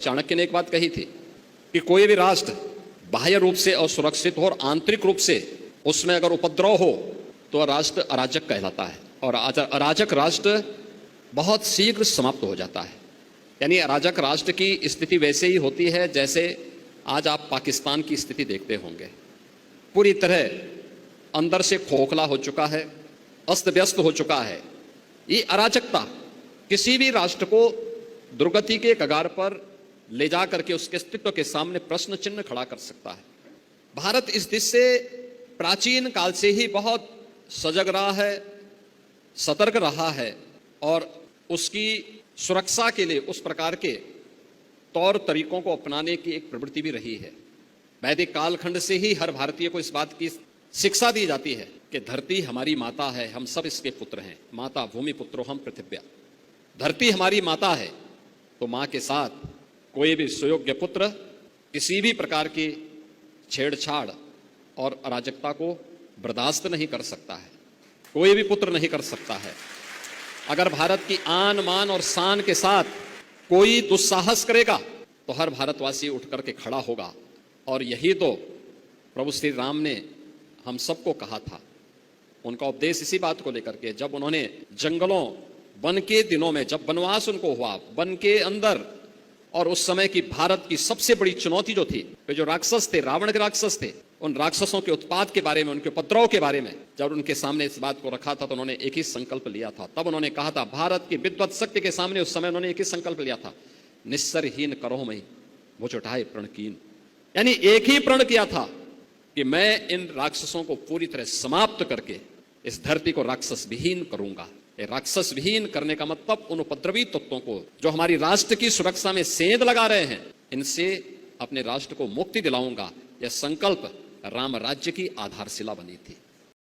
चाणक्य ने एक बात कही थी कि कोई भी राष्ट्र बाह्य रूप से असुरक्षित हो और आंतरिक रूप से उसमें अगर उपद्रव हो तो राष्ट्र अराजक कहलाता है और अराजक राष्ट्र बहुत शीघ्र समाप्त हो जाता है। यानी अराजक राष्ट्र की स्थिति वैसे ही होती है जैसे आज आप पाकिस्तान की स्थिति देखते होंगे। पूरी तरह अंदर से खोखला हो चुका है, अस्त व्यस्त हो चुका है। ये अराजकता किसी भी राष्ट्र को दुर्गति के कगार पर ले जा करके उसके अस्तित्व के सामने प्रश्न चिन्ह खड़ा कर सकता है। भारत इस दिशा से प्राचीन काल से ही बहुत सजग रहा है, सतर्क रहा है और उसकी सुरक्षा के लिए उस प्रकार के तौर तरीकों को अपनाने की एक प्रवृत्ति भी रही है। वैदिक कालखंड से ही हर भारतीय को इस बात की शिक्षा दी जाती है कि धरती हमारी माता है, हम सब इसके पुत्र हैं। माता भूमि पुत्रो हम पृथिव्या। धरती हमारी माता है तो मां के साथ कोई भी सुयोग्य पुत्र किसी भी प्रकार की छेड़छाड़ और अराजकता को बर्दाश्त नहीं कर सकता है। कोई भी पुत्र नहीं कर सकता है। अगर भारत की आन मान और शान के साथ कोई दुस्साहस करेगा तो हर भारतवासी उठ करके खड़ा होगा। और यही तो प्रभु श्री राम ने हम सबको कहा था। उनका उपदेश इसी बात को लेकर के, जब उन्होंने जंगलों वन के दिनों में जब वनवास उनको हुआ वन के अंदर, और उस समय की भारत की सबसे बड़ी चुनौती जो थी, वे जो राक्षस थे, रावण के राक्षस थे, उन राक्षसों के उत्पात के बारे में, उनके उपद्रव के बारे में जब उनके सामने इस बात को रखा था तो उन्होंने एक ही संकल्प लिया था। तब उन्होंने कहा था, भारत की विद्वत शक्ति के सामने उस समय उन्होंने एक ही संकल्प लिया था, निस्सरहीन करो मई मुझ उठाए प्रणकीन। यानी एक ही प्रण किया था कि मैं इन राक्षसों को पूरी तरह समाप्त करके इस धरती को राक्षस विहीन करूंगा। राक्षस विहीन करने का मतलब उन उपद्रवी तत्वों को जो हमारी राष्ट्र की सुरक्षा में सेंध लगा रहे हैं, इनसे अपने राष्ट्र को मुक्ति दिलाऊंगा। यह संकल्प राम राज्य की आधारशिला बनी थी।